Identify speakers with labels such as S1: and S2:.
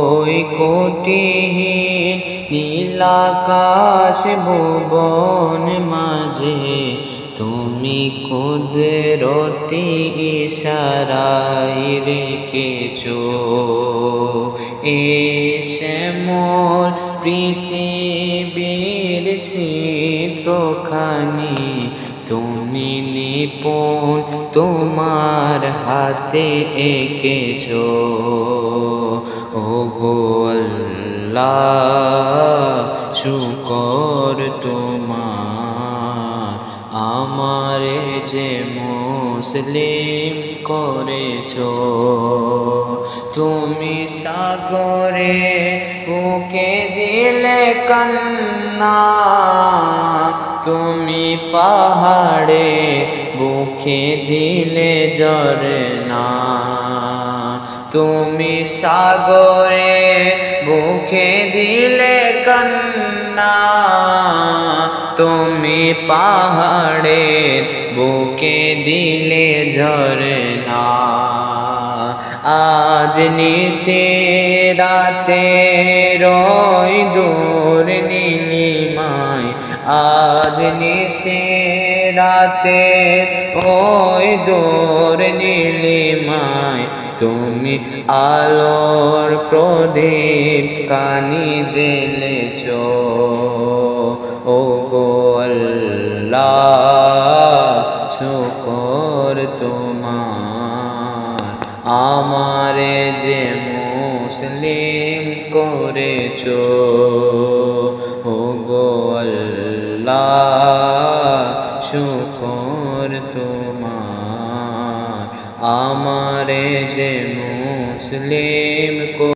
S1: ওই কোটিহীন নীলাকাশ ভুবন মাঝে তুমি কুদরতি ইশারায় রেখেছো এ শ্যামল পৃথিবীর চিত্রখানি তুমি নিপুণ তোমার হাতে এঁকেছো ওগো আল্লাহ শুকর তোমার আমারে যে মুসলিম করেছো তুমি সাগরে বুকে দিলে কান্না তুমি পাহাড়ে বুকে দিলে ঝরনা তুমি সাগরে বুকে দিলে কান্না তুমি পাহাড়ে বুকে দিলে ঝরনা আজ নিশে রাতে রই দূর নীলিমায় আজ নিশে রাতে ওই দূর নীলিমায় তুমি আলোর প্রদীপ কানি জ্বেলেছো ওগো আল্লাহ শুকর তোমার আমারে যে মুসলিম করেছো ওগো আল্লাহ শুকর তোমার আমারে যে মুসলিম